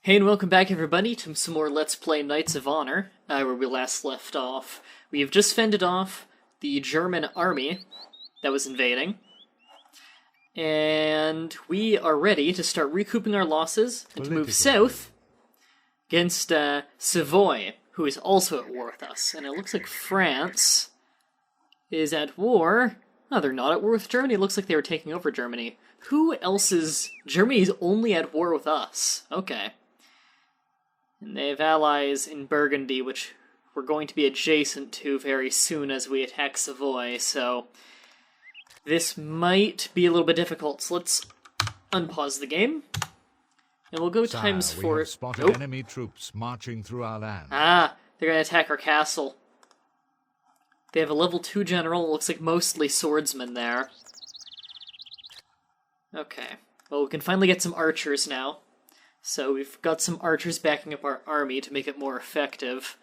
Hey and welcome back everybody to some more Let's Play Knights of Honor, where we last left off. We have just fended off the German army that was invading, and we are ready to start recouping our losses and to move south against Savoy, who is also at war with us. And it looks like France is at war. No, they're not at war with Germany. It looks like they were taking over Germany. Who else is... Germany's only at war with us. Okay. And they have allies in Burgundy, which we're going to be adjacent to very soon as we attack Savoy, so this might be a little bit difficult. So let's unpause the game, and we'll go times 4. We have spotted enemy troops marching through our land. Ah, they're going to attack our castle. They have a level 2 general. It looks like mostly swordsmen there. Okay, well, we can finally get some archers now. So we've got some archers backing up our army to make it more effective.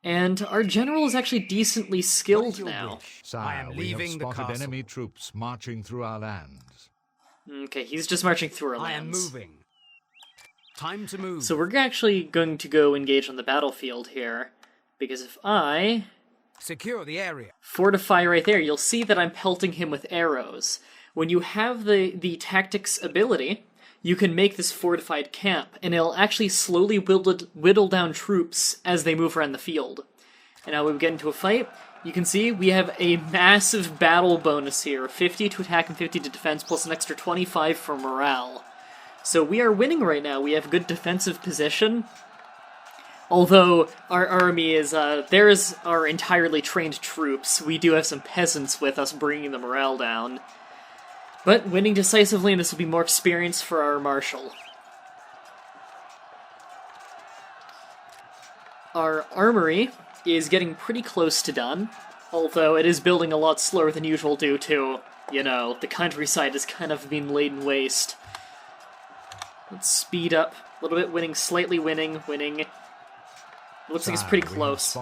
And our general is actually decently skilled now. Sire, we have spotted enemy troops marching through our lands. Okay, he's just marching through our lands. I am moving. Time to move. So we're actually going to go engage on the battlefield here, because if I secure the area, fortify right there, you'll see that I'm pelting him with arrows. When you have the tactics ability, you can make this fortified camp, and it'll actually slowly whittle down troops as they move around the field. And now when we get into a fight, you can see we have a massive battle bonus here, 50 to attack and 50 to defense, plus an extra 25 for morale. So we are winning right now. We have good defensive position. Although our army is, theirs are entirely trained troops. We do have some peasants with us bringing the morale down. But winning decisively, and this will be more experience for our marshal. Our armory is getting pretty close to done, although it is building a lot slower than usual due to, you know, the countryside has kind of been laid waste. Let's speed up a little bit, winning. Looks like it's pretty close.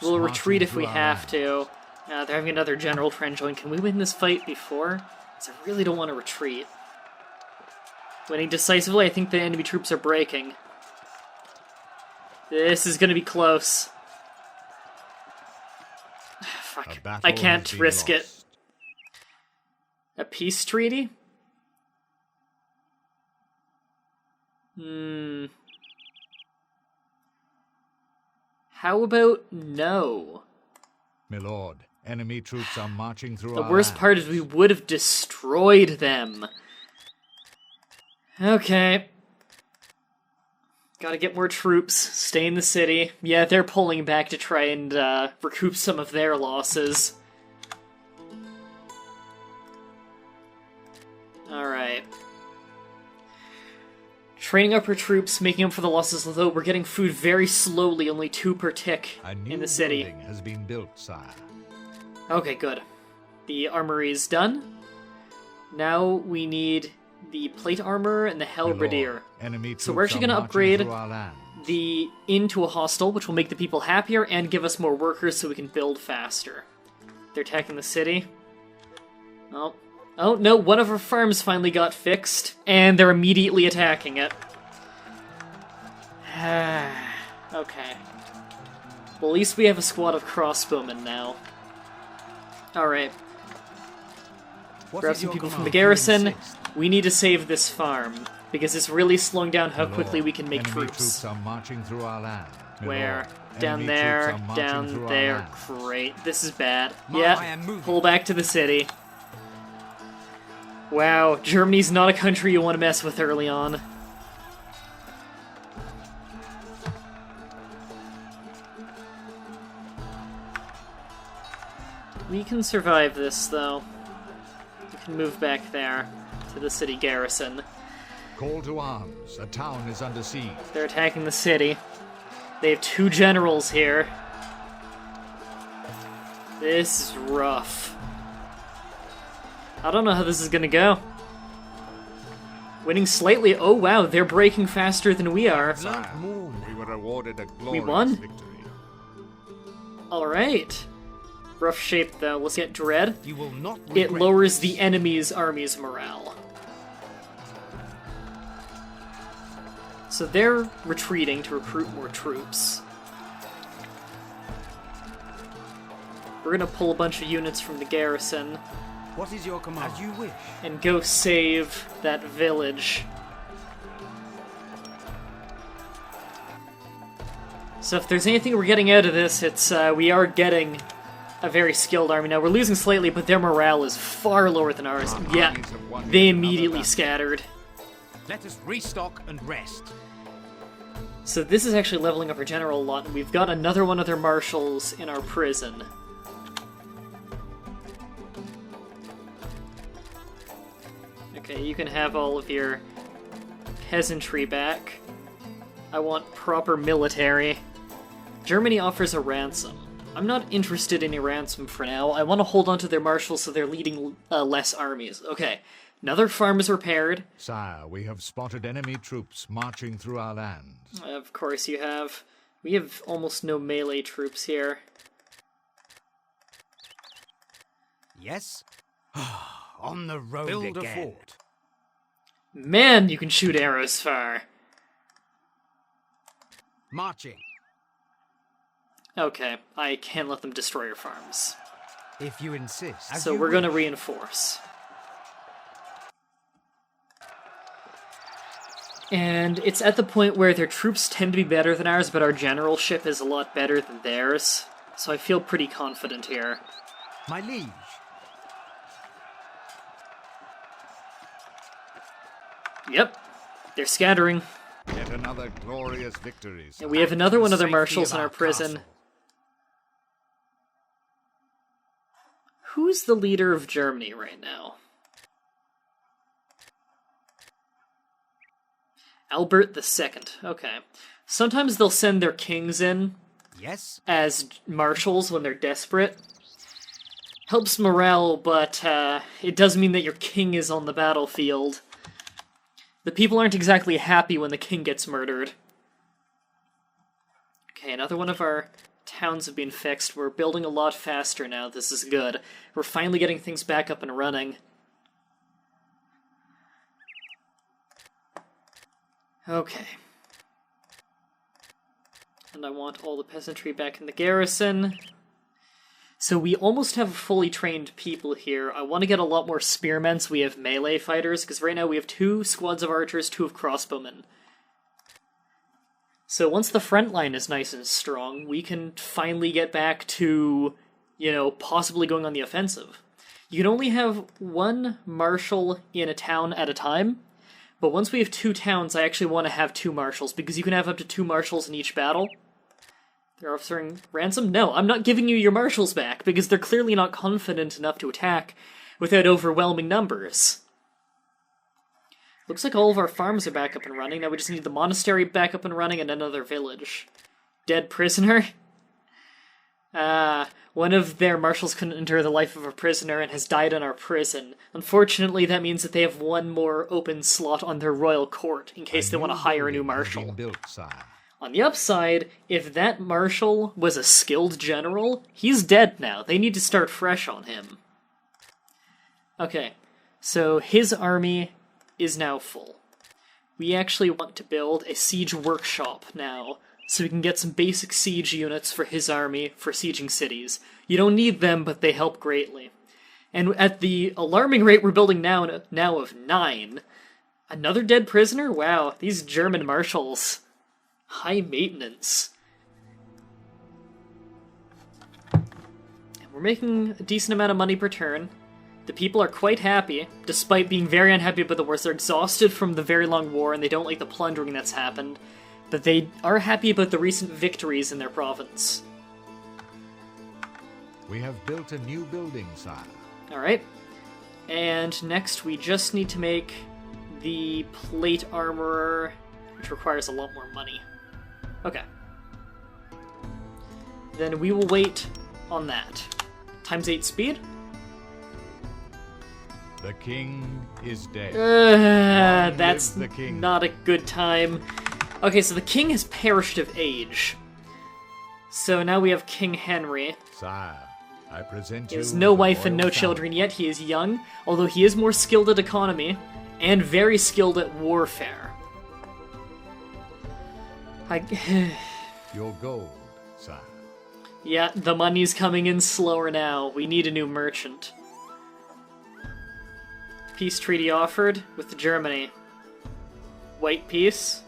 We'll retreat if we have to. They're having another general try and join. Can we win this fight before? Because I really don't want to retreat. Winning decisively, I think the enemy troops are breaking. This is going to be close. Fuck, I can't risk it. A peace treaty? How about no? My lord, enemy troops are marching through The our worst land. part is we would have destroyed them. Okay. Gotta get more troops. Stay in the city. Yeah, they're pulling back to try and recoup some of their losses. Alright. Training up our troops, making up for the losses, although we're getting food very slowly, only 2 per tick in the city. A new building has been built, sire. Okay, good. The armory is done. Now we need the plate armor and the halberdier. So we're actually going to upgrade the inn to a hostel, which will make the people happier and give us more workers so we can build faster. They're attacking the city. Oh no, one of our farms finally got fixed, and they're immediately attacking it. Okay. Well, at least we have a squad of crossbowmen now. Alright. Grab some people from the garrison. We need to save this farm, because it's really slowing down how quickly we can make troops. Troops are marching through our land. Where? Down there, down there. Great. This is bad. Yeah, pull back to the city. Wow, Germany's not a country you want to mess with early on. We can survive this, though. We can move back there, to the city garrison. Call to arms. A town is under siege. They're attacking the city. They have 2 generals here. This is rough. I don't know how this is gonna go. Winning slightly. Oh wow, they're breaking faster than we are. Sire, we were awarded a glorious We won? victory. Alright. Rough shape though. Let's get Dread. you will not It regret lowers the enemy's army's morale. So they're retreating to recruit more troops. We're gonna pull a bunch of units from the garrison. What is your command? As you wish. And go save that village. So if there's anything we're getting out of this, it's we are getting a very skilled army. Now, we're losing slightly, but their morale is far lower than ours. Yeah, they immediately scattered. Let us restock and rest. So this is actually leveling up our general a lot, and we've got another one of their marshals in our prison. Okay, you can have all of your peasantry back. I want proper military. Germany offers a ransom. I'm not interested in a ransom for now. I want to hold on to their marshals so they're leading less armies. Okay, another farm is repaired. Sire, we have spotted enemy troops marching through our lands. Of course you have. We have almost no melee troops here. Yes? On the road Build again. a fort. Man, you can shoot arrows far. Marching. Okay, I can't let them destroy your farms. If you insist. So we're gonna reinforce. And it's at the point where their troops tend to be better than ours, but our generalship is a lot better than theirs. So I feel pretty confident here. My liege. Yep, they're scattering. Yet another glorious victory. And we have another one of their Safety marshals of in our our prison. castle. Who's the leader of Germany right now? Albert II. Okay. Sometimes they'll send their kings in Yes? as marshals when they're desperate. Helps morale, but it does mean that your king is on the battlefield. The people aren't exactly happy when the king gets murdered. Okay, another one of our towns have been fixed. We're building a lot faster now. This is good. We're finally getting things back up and running. Okay. And I want all the peasantry back in the garrison. So we almost have fully trained people here. I want to get a lot more spearmen so we have melee fighters, because right now we have 2 squads of archers, 2 of crossbowmen. So once the front line is nice and strong, we can finally get back to, you know, possibly going on the offensive. You can only have 1 marshal in a town at a time, but once we have 2 towns, I actually want to have 2 marshals, because you can have up to 2 marshals in each battle. They're offering ransom? No, I'm not giving you your marshals back, because they're clearly not confident enough to attack without overwhelming numbers. Looks like all of our farms are back up and running. Now we just need the monastery back up and running and another village. Dead prisoner? One of their marshals couldn't endure the life of a prisoner and has died in our prison. Unfortunately, that means that they have 1 more open slot on their royal court, in case they want to hire a new marshal. Built, sire. On the upside, if that marshal was a skilled general, he's dead now. They need to start fresh on him. Okay, so his army is now full. We actually want to build a siege workshop now, so we can get some basic siege units for his army for sieging cities. You don't need them, but they help greatly. And at the alarming rate we're building now of 9, another dead prisoner? Wow, these German marshals. High maintenance. And we're making a decent amount of money per turn. The people are quite happy, despite being very unhappy about the wars. They're exhausted from the very long war, and they don't like the plundering that's happened. But they are happy about the recent victories in their province. We have built a new building, sire. Alright. And next we just need to make the plate armorer, which requires a lot more money. Okay. Then we will wait on that. Times 8 speed? The king is dead. Long That's live the king. not a good time. Okay, so the king has perished of age. So now we have King Henry. Sire, I present He you has no the wife and no royal children family. yet. He is young, although he is more skilled at economy, and very skilled at warfare. Your gold, sire. Yeah, the money's coming in slower now. We need a new merchant. Peace treaty offered with Germany. White peace.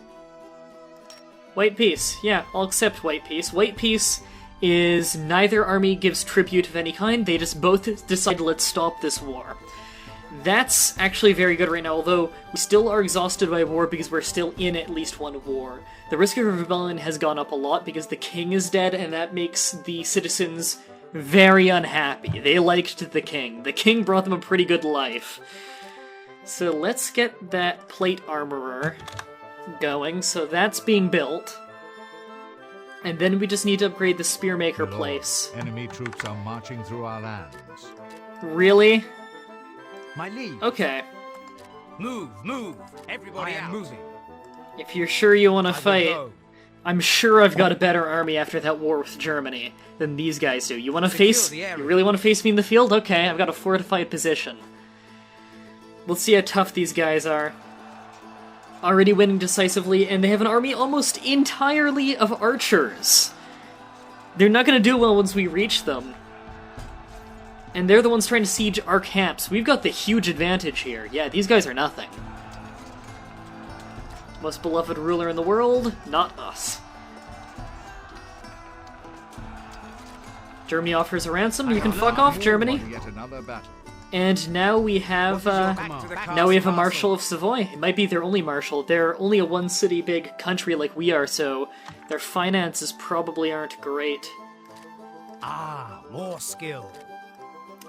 White peace. Yeah, I'll accept white peace. White peace is neither army gives tribute of any kind. They just both decide, let's stop this war. That's actually very good right now, although we still are exhausted by war because we're still in at least one war. The risk of rebellion has gone up a lot because the king is dead, and that makes the citizens very unhappy. They liked the king. The king brought them a pretty good life. So let's get that plate armorer going. So that's being built. And then we just need to upgrade the spearmaker Lord, place. Enemy troops are marching through our lands. Really? My liege. Okay. Move, move. Everybody out. Moving. If you're sure you want to I will fight, go. I'm sure I've got a better army after that war with Germany than these guys do. You want to Secure face? the area. You really want to face me in the field? Okay, I've got a fortified position. We'll see how tough these guys are. Already winning decisively, and they have an army almost entirely of archers. They're not going to do well once we reach them. And they're the ones trying to siege our camps. We've got the huge advantage here. Yeah, these guys are nothing. Most beloved ruler in the world? Not us. Germany offers a ransom. You can fuck off, Germany. Yet another battle. And now we have a Marshal of Savoy. It might be their only Marshal. They're only a one-city big country like we are, so their finances probably aren't great. Ah, more skill.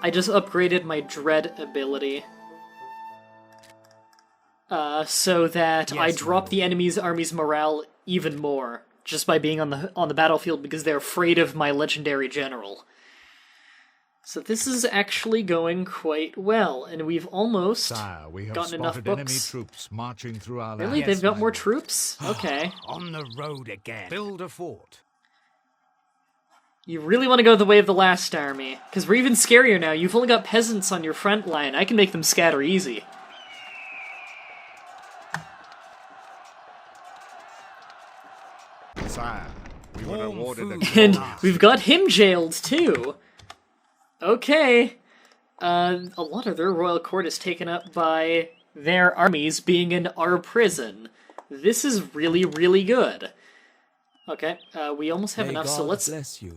I just upgraded my Dread ability. So that I drop the enemy's army's morale even more, just by being on the battlefield because they're afraid of my legendary general. So this is actually going quite well, and we've almost Sire, we have gotten enough spotted books. enemy troops marching through our Really? lands. They've got my more lord. troops? Okay. On the road again. Build a fort. You really want to go the way of the last army, because we're even scarier now. You've only got peasants on your front line. I can make them scatter easy. Sire, we were Warm awarded a food. And glorious we've got him jailed, too. Okay. A lot of their royal court is taken up by their armies being in our prison. This is really, really good. Okay, we almost have enough, so let's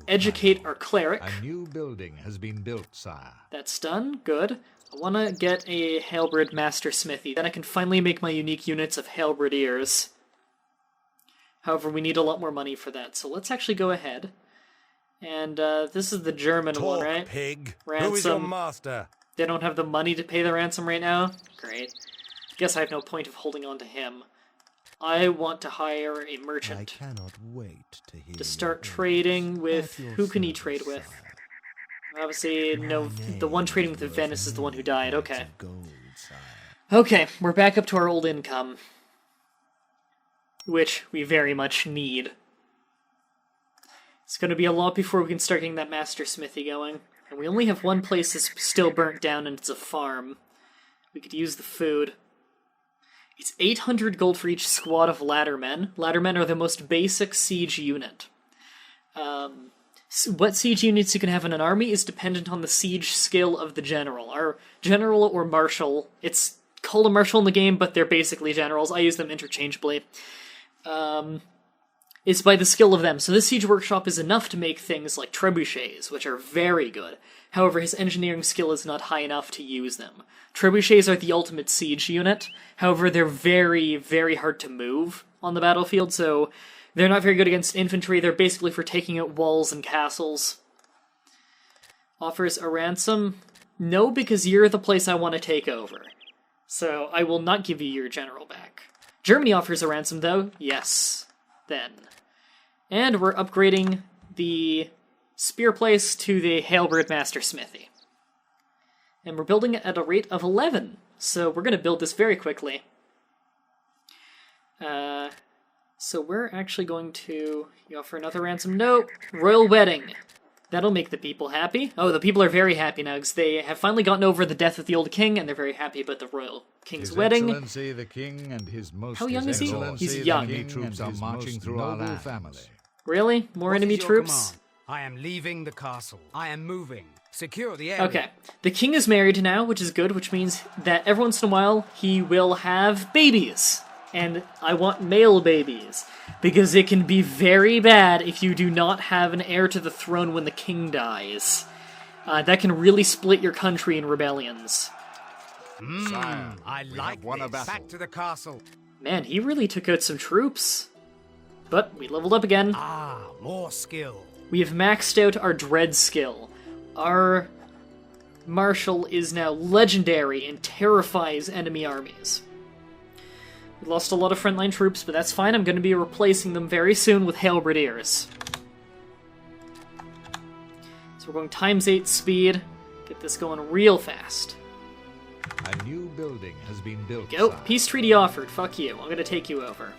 educate our cleric. A new building has been built, sire. That's done. Good. I want to get a halberd master smithy. Then I can finally make my unique units of halberdiers. However, we need a lot more money for that, so let's actually go ahead. And this is the German one, right? Pig. Ransom. Who is your master? They don't have the money to pay the ransom right now? Great. Guess I have no point of holding on to him. I want to hire a merchant. cannot wait to hear To start trading with... Who can he trade with? Obviously, no, the one trading with Venice is the one who died. Okay. Okay, we're back up to our old income. Which we very much need. It's going to be a lot before we can start getting that master smithy going. And we only have one place that's still burnt down, and it's a farm. We could use the food. It's 800 gold for each squad of laddermen. Laddermen are the most basic siege unit. What siege units you can have in an army is dependent on the siege skill of the general. Our general or marshal, it's called a marshal in the game, but they're basically generals. I use them interchangeably. It's by the skill of them. So this siege workshop is enough to make things like trebuchets, which are very good. However, his engineering skill is not high enough to use them. Trebuchets are the ultimate siege unit. However, they're very, very hard to move on the battlefield, so they're not very good against infantry. They're basically for taking out walls and castles. Offers a ransom? No, because you're the place I want to take over. So I will not give you your general back. Germany offers a ransom, though. Yes. Then. And we're upgrading the spear place to the halberd master smithy. And we're building it at a rate of 11. So we're going to build this very quickly. So we're actually going to... You offer another ransom? No. Royal wedding. That'll make the people happy. Oh, the people are very happy now, because they have finally gotten over the death of the old king, and they're very happy about the royal king's His wedding. Excellency the King and his most How young is he? Excellency He's the young. Enemy troops are marching through our land. Family. Really? More enemy troops? I am leaving the castle. I am moving. Secure the area. Okay. The king is married now, which is good, which means that every once in a while he will have babies. And I want male babies, because it can be very bad if you do not have an heir to the throne when the king dies. That can really split your country in rebellions. Sire, I like won a this. battle. Back to the castle. Man, he really took out some troops. But we leveled up again. Ah, more skill. We have maxed out our dread skill. Our marshal is now legendary and terrifies enemy armies. We lost a lot of frontline troops, but that's fine. I'm going to be replacing them very soon with halberdiers. So we're going ×8 speed. Get this going real fast. A new building has been built. Go. Sire. Peace treaty offered. Fuck you. I'm going to take you over.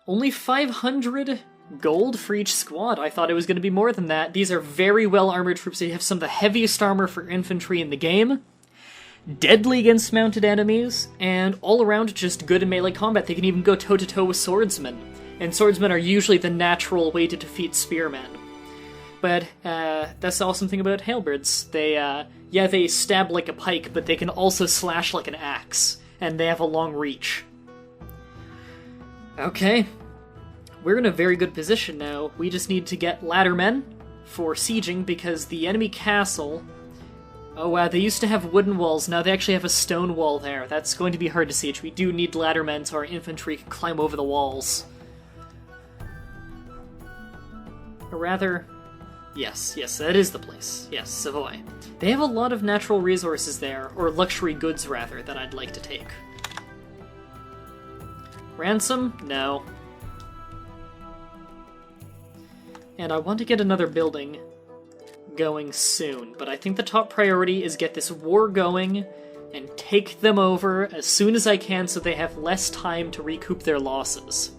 Only 500 gold for each squad. I thought it was going to be more than that. These are very well armored troops. They have some of the heaviest armor for infantry in the game. Deadly against mounted enemies, and all around just good in melee combat. They can even go toe-to-toe with swordsmen, and swordsmen are usually the natural way to defeat spearmen. But that's the awesome thing about halberds. They stab like a pike, but they can also slash like an axe, and they have a long reach. Okay, we're in a very good position now. We just need to get laddermen for sieging, because the enemy castle... Oh wow, they used to have wooden walls, now they actually have a stone wall there. That's going to be hard to siege. We do need laddermen so our infantry can climb over the walls. Or rather... Yes, that is the place. Yes, Savoy. They have a lot of natural resources there, or luxury goods rather, that I'd like to take. Ransom? No. And I want to get another building going soon, but I think the top priority is get this war going and take them over as soon as I can so they have less time to recoup their losses.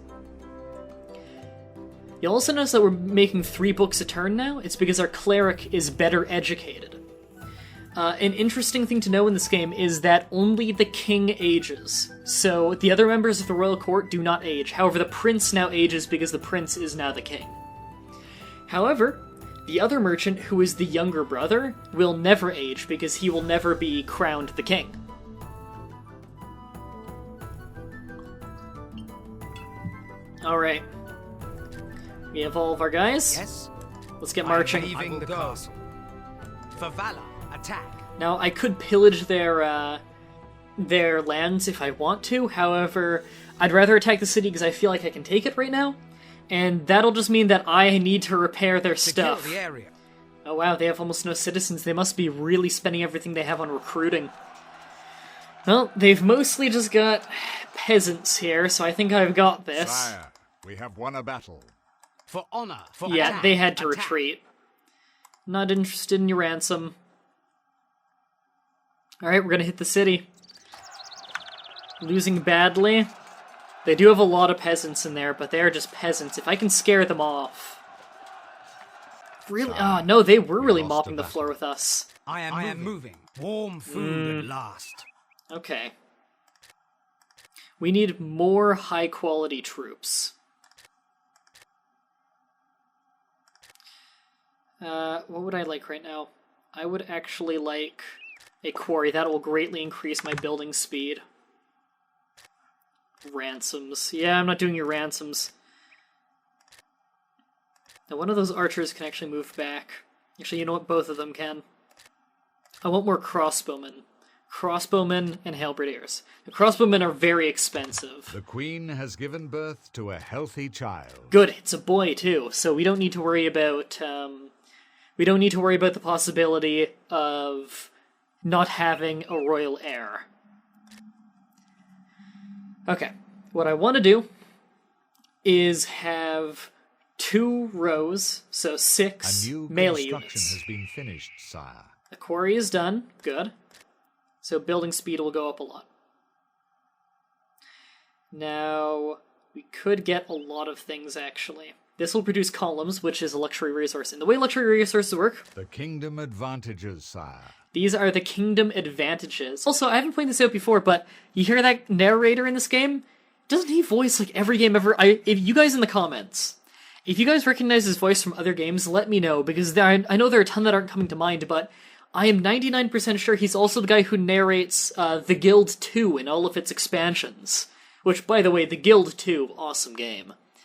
You'll also notice that we're making 3 books a turn now. It's because our cleric is better educated. An interesting thing to know in this game is that only the king ages, so the other members of the royal court do not age. However, the prince now ages because the prince is now the king. However, the other merchant, who is the younger brother, will never age because he will never be crowned the king. Alright. We have all of our guys. Yes. Let's get I am marching. leaving the castle. For valor, attack. Now, I could pillage their lands if I want to, however, I'd rather attack the city because I feel like I can take it right now, and that'll just mean that I need to repair their Secure stuff. the area. Oh wow, they have almost no citizens. They must be really spending everything they have on recruiting. Well, they've mostly just got peasants here, so I think I've got this. Sire, we have won a battle. For honor, for Yeah, attack. they had to attack. retreat. Not interested in your ransom. Alright, we're gonna hit the city. Losing badly. They do have a lot of peasants in there, but they are just peasants. If I can scare them off... Really? Ah, no, they were really lost mopping a the battle. floor with us. I am moving. Warm food at last. Okay. We need more high-quality troops. What would I like right now? I would actually like a quarry. That will greatly increase my building speed. Ransoms. Yeah, I'm not doing your ransoms. Now, one of those archers can actually move back. Actually, you know what? Both of them can. I want more crossbowmen. Crossbowmen and halberdiers. The crossbowmen are very expensive. The Queen has given birth to a healthy child. Good, it's a boy too, so we don't need to worry about the possibility of not having a royal heir. Okay, what I want to do is have 2 rows, so 6 A new melee construction units. has been finished, sire. The quarry is done, good. So building speed will go up a lot. Now, we could get a lot of things, actually. This will produce columns, which is a luxury resource. And the way luxury resources work... The kingdom advantages, sire. These are the kingdom advantages. Also, I haven't pointed this out before, but you hear that narrator in this game? Doesn't he voice, like, every game ever? If you guys in the comments, if you guys recognize his voice from other games, let me know, because I know there are a ton that aren't coming to mind, but I am 99% sure he's also the guy who narrates The Guild 2 in all of its expansions. Which, by the way, The Guild 2, awesome game.